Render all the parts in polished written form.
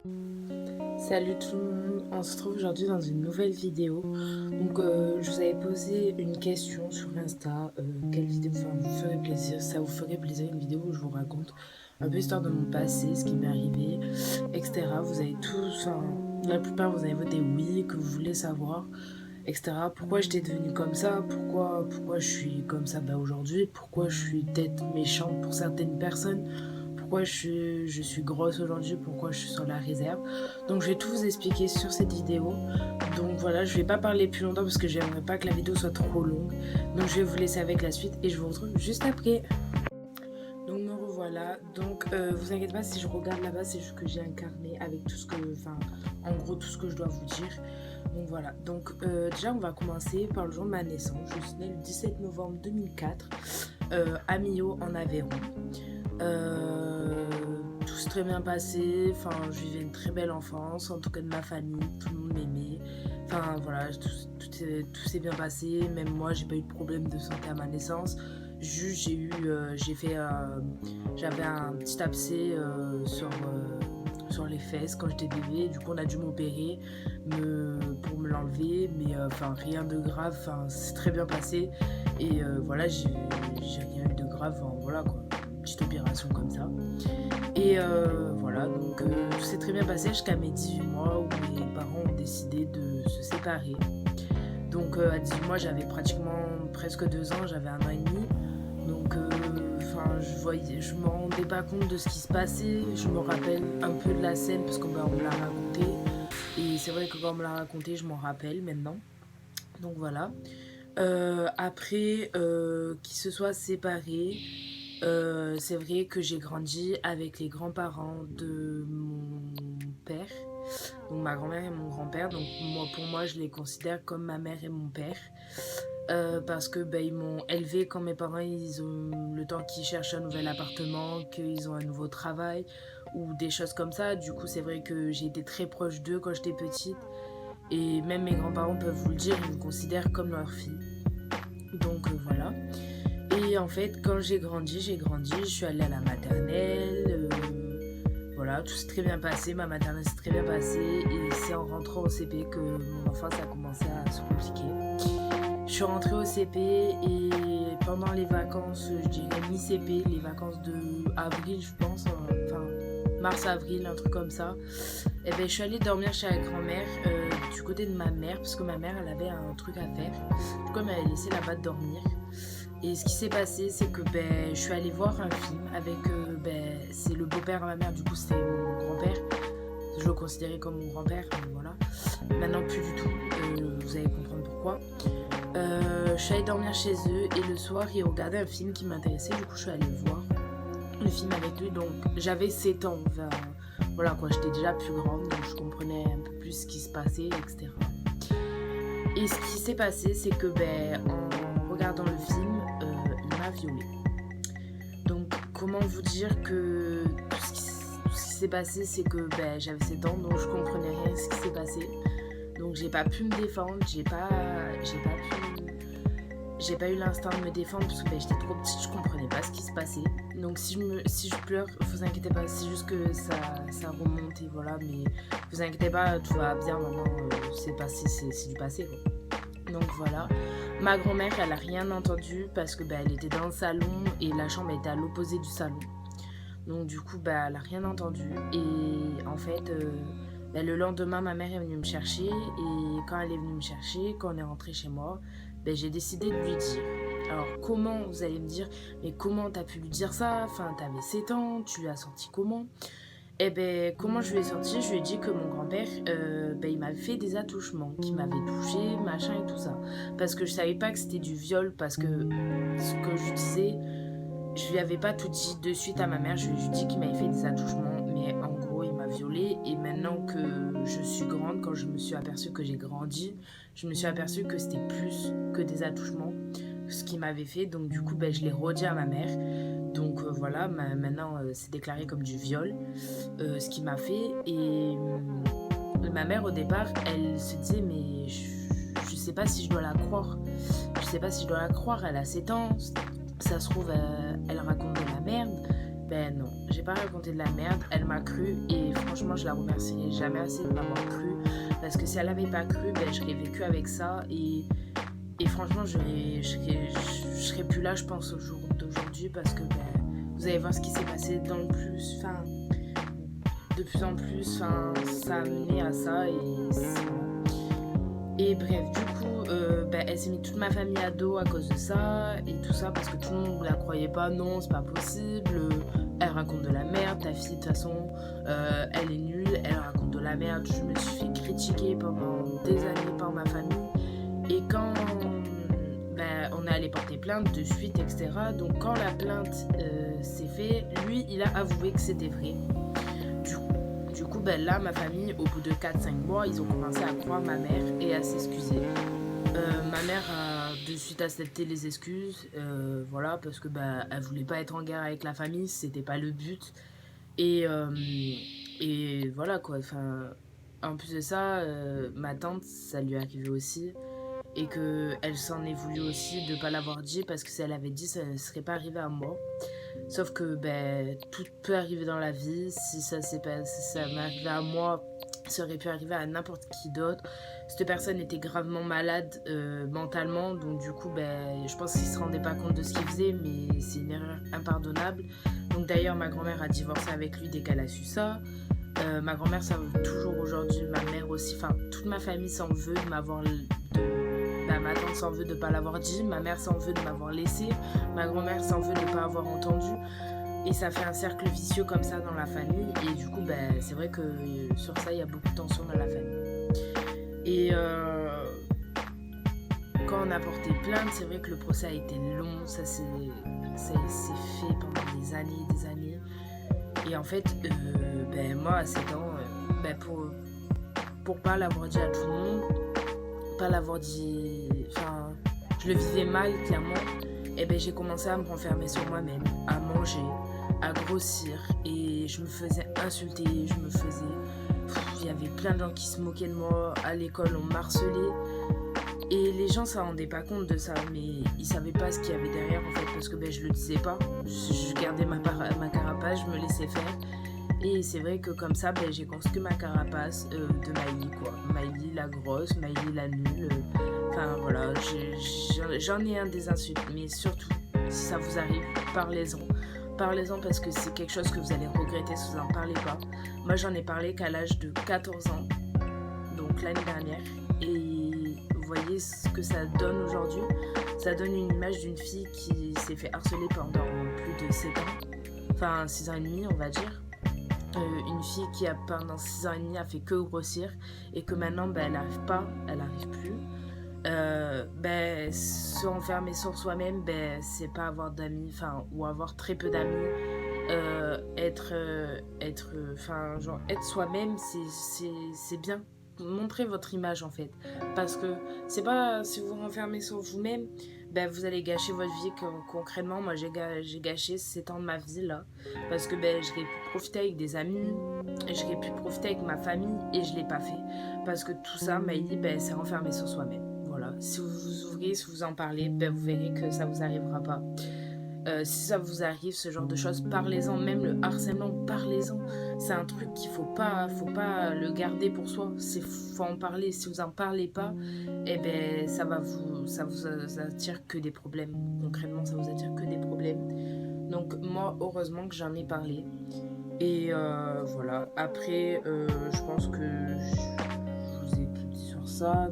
Salut tout le monde, on se retrouve aujourd'hui dans une nouvelle vidéo. Je vous avais posé une question sur Insta, quelle vidéo vous ferait plaisir, ça vous ferait plaisir une vidéo où je vous raconte un peu l'histoire de mon passé, ce qui m'est arrivé, etc. Vous avez tous, la plupart vous avez voté oui, que vous voulez savoir, etc. Pourquoi j'étais devenue comme ça, pourquoi je suis comme ça aujourd'hui, pourquoi je suis peut-être méchante pour certaines personnes, pourquoi je suis grosse aujourd'hui, pourquoi je suis sur la réserve. Donc je vais tout vous expliquer sur cette vidéo. Donc voilà, je vais pas parler plus longtemps parce que j'aimerais pas que la vidéo soit trop longue. Donc je vais vous laisser avec la suite et je vous retrouve juste après. Donc me revoilà. Donc vous inquiétez pas si je regarde là-bas, c'est juste que j'ai un carnet avec tout ce que, en gros tout ce que je dois vous dire. Donc voilà. Donc déjà on va commencer par le jour de ma naissance. Je suis née le 17 novembre 2004 à Millau en Aveyron. Tout s'est très bien passé, je vivais une très belle enfance, en tout cas de ma famille, tout le monde m'aimait. Voilà, tout s'est bien passé, même moi j'ai pas eu de problème de santé à ma naissance. Juste j'avais un petit abcès sur les fesses quand j'étais bébé, du coup on a dû m'opérer pour me l'enlever, mais rien de grave, c'est très bien passé et voilà, j'ai rien eu de grave, voilà quoi, une petite opération comme ça. Et voilà, donc tout s'est très bien passé jusqu'à mes 18 mois où mes parents ont décidé de se séparer. Donc à 18 mois, j'avais pratiquement presque 2 ans, j'avais 1 an et demi. Donc je me rendais pas compte de ce qui se passait. Je me rappelle un peu de la scène parce qu'on me l'a raconté. Et c'est vrai que quand on me l'a raconté, je m'en rappelle maintenant. Donc voilà. Après qu'ils se soient séparés, c'est vrai que j'ai grandi avec les grands-parents de mon père, donc ma grand-mère et mon grand-père. Donc pour moi, je les considère comme ma mère et mon père, parce que ils m'ont élevée quand mes parents ils ont le temps qu'ils cherchent un nouvel appartement, qu'ils ont un nouveau travail ou des choses comme ça. Du coup, c'est vrai que j'ai été très proche d'eux quand j'étais petite, et même mes grands-parents peuvent vous le dire, ils me considèrent comme leur fille. Donc voilà. Et en fait, quand j'ai grandi, je suis allée à la maternelle. Voilà, tout s'est très bien passé, ma maternelle s'est très bien passée. Et c'est en rentrant au CP que mon enfance a commencé à se compliquer. Je suis rentrée au CP et pendant les vacances, je dirais mi-CP, les vacances de avril, je pense, mars-avril, un truc comme ça, et je suis allée dormir chez la grand-mère du côté de ma mère, parce que ma mère, elle avait un truc à faire. Du coup, elle m'avait laissé là-bas dormir. Et ce qui s'est passé, c'est que je suis allée voir un film avec, c'est le beau-père de ma mère, du coup c'était mon grand-père. Je le considérais comme mon grand-père, mais voilà. Maintenant plus du tout, vous allez comprendre pourquoi. Je suis allée dormir chez eux et le soir, ils regardaient un film qui m'intéressait, du coup je suis allée voir le film avec lui. Donc j'avais 7 ans, voilà quoi, j'étais déjà plus grande, donc je comprenais un peu plus ce qui se passait, etc. Et ce qui s'est passé, c'est que en regardant le film, il m'a violée. Donc comment vous dire que tout ce qui s'est passé, c'est que j'avais 7 ans, donc je comprenais rien de ce qui s'est passé. Donc j'ai pas pu me défendre, j'ai pas eu l'instinct de me défendre parce que j'étais trop petite, je comprenais pas ce qui se passait. Donc si je pleure, vous inquiétez pas, c'est juste que ça remonte et voilà, mais vous inquiétez pas, tout va bien maintenant, c'est passé, c'est du passé quoi. Donc voilà, ma grand-mère elle a rien entendu parce que elle était dans le salon et la chambre était à l'opposé du salon. Donc du coup elle a rien entendu et en fait le lendemain ma mère est venue me chercher et quand elle est venue me chercher, quand on est rentré chez moi, j'ai décidé de lui dire. Alors comment, vous allez me dire, mais comment t'as pu lui dire ça? T'avais 7 ans, tu l'as senti comment? Comment je lui ai sorti? Je lui ai dit que mon grand-père, il m'avait fait des attouchements, qu'il m'avait touché, machin et tout ça. Parce que je savais pas que c'était du viol, parce que ce que je disais, je lui avais pas tout dit de suite à ma mère, je lui ai dit qu'il m'avait fait des attouchements, mais en gros, il m'a violée. Et maintenant que je suis grande, quand je me suis aperçue que j'ai grandi, je me suis aperçue que c'était plus que des attouchements, ce qu'il m'avait fait. Donc du coup, je l'ai redit à ma mère. Donc voilà, maintenant c'est déclaré comme du viol, ce qu'il m'a fait. Et ma mère au départ, elle se disait mais je sais pas si je dois la croire. Je sais pas si je dois la croire, elle a 7 ans, ça se trouve elle raconte de la merde. Non, j'ai pas raconté de la merde, elle m'a cru et franchement franchement, je la remercierai jamais assez de m'avoir cru. Parce que si elle n'avait pas cru, j'aurais vécu avec ça. Et franchement, je serais plus là, je pense, au jour d'aujourd'hui. Parce que vous allez voir ce qui s'est passé de plus en plus. Ça a mené à ça. Et bref, du coup, elle s'est mis toute ma famille à dos à cause de ça et tout ça parce que tout le monde ne la croyait pas. Non, c'est pas possible. Elle raconte de la merde. Ta fille, de toute façon, elle est nulle. Elle raconte de la merde. Je me suis fait critiquer pendant des années par ma famille. Et quand on est allé porter plainte de suite, etc. Donc quand la plainte s'est faite, lui, il a avoué que c'était vrai. Du coup, là, ma famille, au bout de 4-5 mois, ils ont commencé à croire ma mère et à s'excuser. Ma mère a de suite accepté les excuses, voilà, parce que elle voulait pas être en guerre avec la famille, c'était pas le but. Et voilà quoi. En plus de ça, ma tante, ça lui est arrivé aussi. Et qu'elle s'en est voulu aussi de pas l'avoir dit parce que si elle avait dit, ça ne serait pas arrivé à moi. Sauf que tout peut arriver dans la vie. Si ça m'est arrivé à moi, ça aurait pu arriver à n'importe qui d'autre. Cette personne était gravement malade mentalement, donc du coup je pense qu'il se rendait pas compte de ce qu'il faisait, mais c'est une erreur impardonnable. Donc d'ailleurs ma grand-mère a divorcé avec lui dès qu'elle a su ça. Ma grand-mère s'en veut toujours aujourd'hui, ma mère aussi, toute ma famille s'en veut de m'avoir ma tante s'en veut de ne pas l'avoir dit, ma mère s'en veut de m'avoir laissé, ma grand-mère s'en veut de ne pas avoir entendu. Et ça fait un cercle vicieux comme ça dans la famille. Et du coup, c'est vrai que sur ça, il y a beaucoup de tension dans la famille. Et quand on a porté plainte, c'est vrai que le procès a été long. Ça s'est fait pendant des années. Et en fait, moi, à 7 ans, pour pas l'avoir dit à tout le monde, pas l'avoir dit, je le vivais mal clairement, et j'ai commencé à me renfermer sur moi-même, à manger, à grossir, et je me faisais insulter, il y avait plein de gens qui se moquaient de moi, à l'école on m'harcelait, et les gens s'en rendaient pas compte de ça, mais ils savaient pas ce qu'il y avait derrière en fait, parce que je le disais pas, je gardais ma carapace, je me laissais faire. Et c'est vrai que comme ça, j'ai construit ma carapace de Maïli, quoi. Maïli la grosse, Maïli la nulle. Voilà, j'en ai un des insultes. Mais surtout, si ça vous arrive, parlez-en. Parlez-en parce que c'est quelque chose que vous allez regretter si vous n'en parlez pas. Moi, j'en ai parlé qu'à l'âge de 14 ans, donc l'année dernière. Et vous voyez ce que ça donne aujourd'hui. Ça donne une image d'une fille qui s'est fait harceler pendant plus de 7 ans. 6 ans et demi, on va dire. Une fille qui pendant 6 ans et demi a fait que grossir et que maintenant elle arrive plus. Se renfermer sur soi-même, c'est pas avoir d'amis, ou avoir très peu d'amis. Être soi-même, c'est bien. Montrer votre image en fait, parce que c'est pas si vous renfermez sur vous-même, vous allez gâcher votre vie. Concrètement, moi j'ai gâché 7 ans de ma vie là, parce que j'aurais pu profiter avec des amis, j'aurais pu profiter avec ma famille et je l'ai pas fait, parce que tout ça m'a dit c'est renfermé sur soi-même. Voilà, si vous vous ouvrez, si vous en parlez, vous verrez que ça vous arrivera pas. Si ça vous arrive, ce genre de choses, parlez-en. Même le harcèlement, parlez-en. C'est un truc qu'il faut pas le garder pour soi. Faut en parler. Si vous en parlez pas, ça vous attire que des problèmes. Concrètement, ça vous attire que des problèmes. Donc moi, heureusement que j'en ai parlé. Et voilà. Après, je pense que je vous ai tout dit sur ça.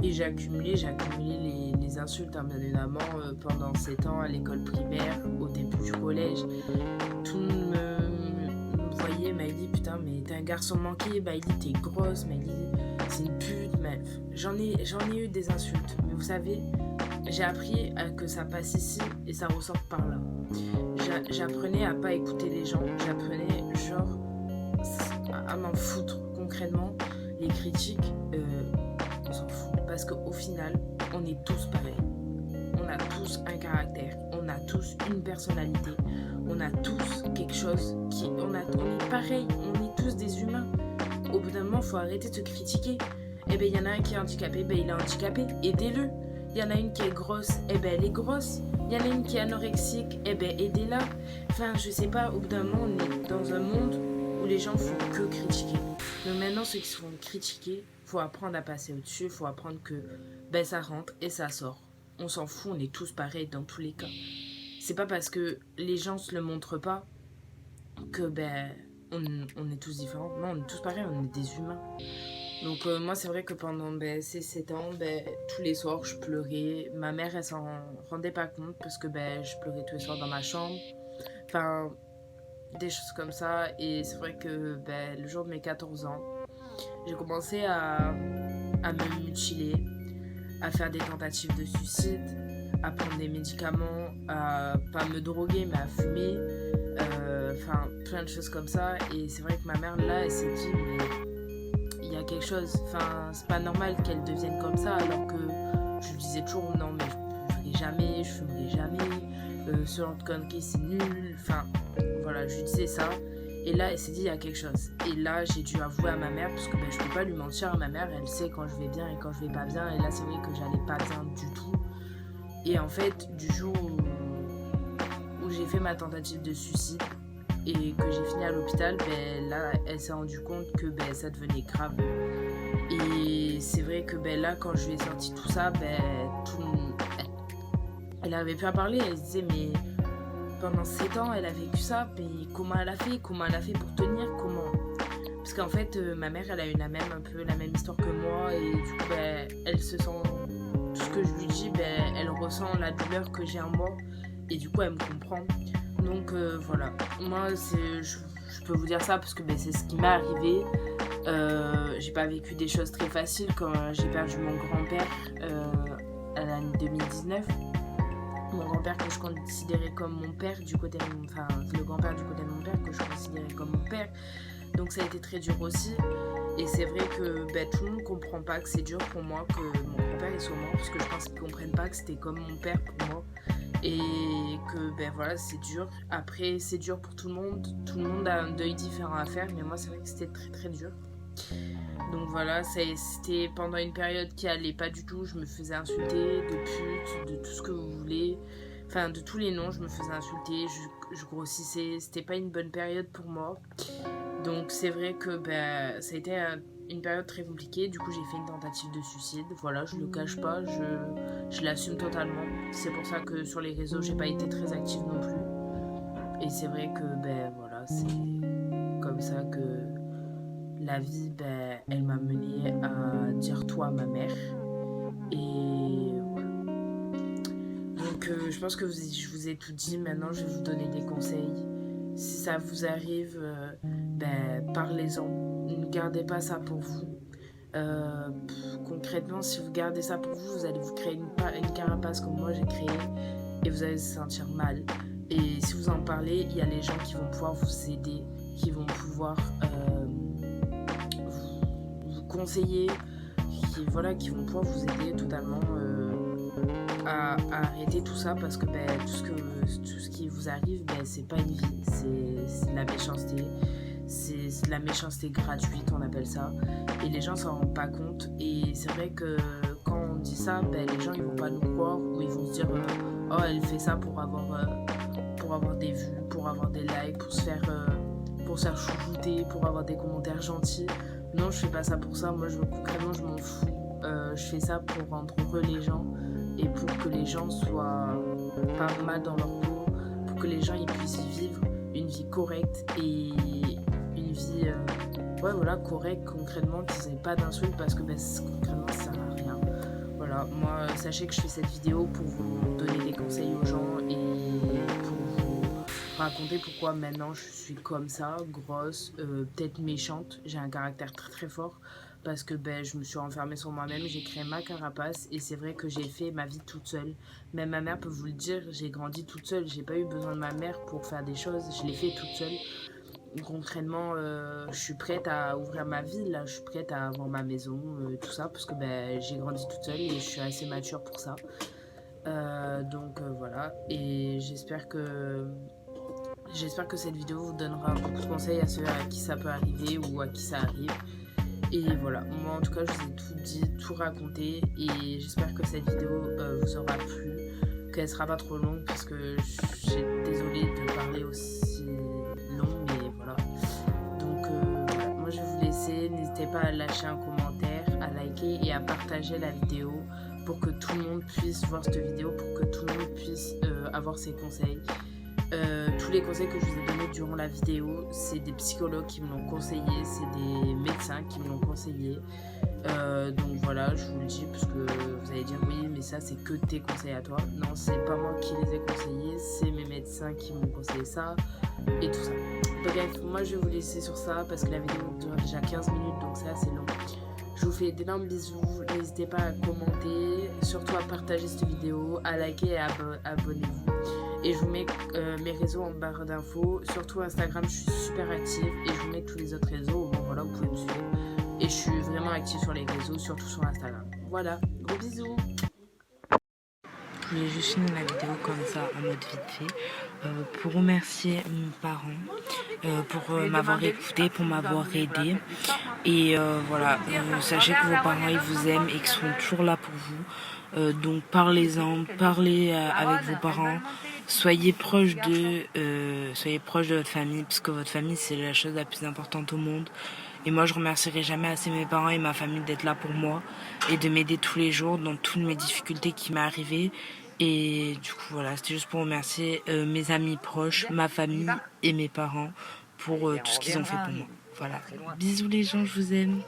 Et j'ai accumulé les insultes, bien évidemment, pendant 7 ans à l'école primaire, au début du collège. Tout le monde me voyait, m'a dit putain, mais t'es un garçon manqué, m'a dit t'es grosse, m'a dit c'est une pute. Mais j'en ai eu des insultes, mais vous savez, j'ai appris que ça passe ici et ça ressort par là. J'apprenais à pas écouter les gens, j'apprenais à m'en foutre concrètement. Les critiques, on s'en fout. Parce qu'au final, on est tous pareils. On a tous un caractère, on a tous une personnalité, on a tous quelque chose on est pareil, on est tous des humains. Au bout d'un moment, il faut arrêter de se critiquer. Il y en a un qui est handicapé, il est handicapé, aidez-le. Il y en a une qui est grosse, eh ben elle est grosse. Il y en a une qui est anorexique, eh ben aidez-la. Enfin, je sais pas, au bout d'un moment, on est dans un monde où les gens font que critiquer. Donc maintenant, ceux qui se font critiquer, faut apprendre à passer au-dessus, faut apprendre que ben ça rentre et ça sort. On s'en fout, on est tous pareils dans tous les cas. C'est pas parce que les gens se le montrent pas que ben on est tous différents. Non, on est tous pareils, on est des humains. Donc moi c'est vrai que pendant ces 7 ans, tous les soirs je pleurais. Ma mère elle s'en rendait pas compte parce que je pleurais tous les soirs dans ma chambre. Enfin, des choses comme ça. Et c'est vrai que le jour de mes 14 ans, j'ai commencé à me mutiler, à faire des tentatives de suicide, à prendre des médicaments, à pas me droguer mais à fumer. Enfin, plein de choses comme ça. Et c'est vrai que ma mère là elle s'est dit mais il y a quelque chose, enfin c'est pas normal qu'elle devienne comme ça alors que je lui disais toujours non mais je ferai jamais, je fumerai jamais, ce genre de conneries c'est nul, enfin voilà je lui disais ça et là elle s'est dit il y a quelque chose et là j'ai dû avouer à ma mère parce que je peux pas lui mentir à ma mère, elle sait quand je vais bien et quand je vais pas bien et là c'est vrai que j'allais pas bien du tout et en fait du jour où j'ai fait ma tentative de suicide et que j'ai fini à l'hôpital, là elle s'est rendue compte que ça devenait grave. Et c'est vrai que là quand je lui ai sorti tout ça, elle avait plus à parler, elle se disait mais pendant 7 ans elle a vécu ça, mais comment elle a fait pour tenir, comment. Parce qu'en fait ma mère elle a eu un peu la même histoire que moi et du coup elle se sent, tout ce que je lui dis, elle ressent la douleur que j'ai en moi et du coup elle me comprend. Donc voilà, moi je peux vous dire ça parce que c'est ce qui m'est arrivé. J'ai pas vécu des choses très faciles quand j'ai perdu mon grand-père à l'année 2019. Mon grand-père que je considérais comme mon père du côté de mon... Enfin, le grand-père du côté de mon père que je considérais comme mon père. Donc ça a été très dur aussi. Et c'est vrai que tout le monde comprend pas que c'est dur pour moi que mon grand-père soit mort parce que je pense qu'ils comprennent pas que c'était comme mon père pour moi. Et que voilà c'est dur, après c'est dur pour tout le monde a un deuil différent à faire mais moi c'est vrai que c'était très très dur. Donc voilà, c'était pendant une période qui allait pas du tout, je me faisais insulter de pute, de tout ce que vous voulez, enfin de tous les noms, je me faisais insulter, je grossissais, c'était pas une bonne période pour moi. Donc c'est vrai que ça a été une période très compliquée, du coup j'ai fait une tentative de suicide, voilà, je le cache pas, je l'assume totalement. C'est pour ça que sur les réseaux j'ai pas été très active non plus. Et c'est vrai que voilà, c'est comme ça que la vie elle m'a menée à dire toi à ma mère. Et voilà. Donc je pense que je vous ai tout dit, maintenant je vais vous donner des conseils. Si ça vous arrive, parlez-en. Ne gardez pas ça pour vous. Concrètement, si vous gardez ça pour vous, vous allez vous créer une carapace comme moi j'ai créé et vous allez vous sentir mal. Et si vous en parlez, il y a les gens qui vont pouvoir vous aider, qui vont pouvoir vous conseiller, qui vont pouvoir vous aider totalement à arrêter tout ça parce que tout ce qui vous arrive, c'est pas une vie, c'est de la méchanceté. C'est de la méchanceté gratuite, on appelle ça. Et les gens s'en rendent pas compte. Et c'est vrai que quand on dit ça, les gens ils vont pas nous croire ou ils vont se dire oh elle fait ça pour avoir des vues, pour avoir des likes, pour se faire chouchouter, pour avoir des commentaires gentils. Non, je fais pas ça pour ça. Moi concrètement je m'en fous. Je fais ça pour rendre heureux les gens et pour que les gens soient pas mal dans leur peau, pour que les gens ils puissent vivre une vie correcte et une vie correcte concrètement, qu'ils n'aient pas d'insultes parce que concrètement ça sert à rien. Voilà, moi sachez que je fais cette vidéo pour vous donner des conseils aux gens et pour vous raconter pourquoi maintenant je suis comme ça, grosse, peut-être méchante. J'ai un caractère très très fort parce que je me suis renfermée sur moi-même, j'ai créé ma carapace et c'est vrai que j'ai fait ma vie toute seule. Même ma mère peut vous le dire, j'ai grandi toute seule, j'ai pas eu besoin de ma mère pour faire des choses, je l'ai fait toute seule. Concrètement, je suis prête à ouvrir ma vie, là, je suis prête à avoir ma maison, tout ça, parce que j'ai grandi toute seule et je suis assez mature pour ça. Donc voilà, et j'espère que cette vidéo vous donnera beaucoup de conseils à ceux à qui ça peut arriver ou à qui ça arrive. Et voilà, moi en tout cas je vous ai tout dit, tout raconté et j'espère que cette vidéo vous aura plu, qu'elle sera pas trop longue parce que je suis désolée de parler aussi long, mais voilà. Donc voilà, moi je vais vous laisser, n'hésitez pas à lâcher un commentaire, à liker et à partager la vidéo pour que tout le monde puisse voir cette vidéo, pour que tout le monde puisse avoir ses conseils. Tous les conseils que je vous ai donnés durant la vidéo, c'est des psychologues qui me l'ont conseillé, c'est des médecins qui me l'ont conseillé. Donc voilà, je vous le dis parce que vous allez dire oui, mais ça c'est que tes conseils à toi. Non, c'est pas moi qui les ai conseillés, c'est mes médecins qui m'ont conseillé ça et tout ça. Donc bref, moi je vais vous laisser sur ça parce que la vidéo dure déjà 15 minutes, donc c'est assez long. Je vous fais d'énormes bisous, n'hésitez pas à commenter, surtout à partager cette vidéo, à liker et à abonnez-vous. Et je vous mets mes réseaux en barre d'infos, surtout Instagram, je suis super active et je vous mets tous les autres réseaux, bon voilà, vous pouvez me suivre. Et je suis vraiment active sur les réseaux, surtout sur Instagram. Voilà, gros bisous. Je voulais juste finir la vidéo comme ça, en mode vite fait, pour remercier mes parents, pour m'avoir écouté, pour m'avoir aidé. Et voilà, sachez que vos parents, ils vous aiment et qu'ils sont toujours là pour vous. Donc parlez-en, parlez avec vos parents. Soyez proche de votre famille, parce que votre famille, c'est la chose la plus importante au monde. Et moi, je remercierai jamais assez mes parents et ma famille d'être là pour moi et de m'aider tous les jours dans toutes mes difficultés qui m'est arrivées. Et du coup, voilà, c'était juste pour remercier mes amis proches, ma famille et mes parents pour tout ce qu'ils ont fait pour moi. Voilà. Bisous les gens, je vous aime.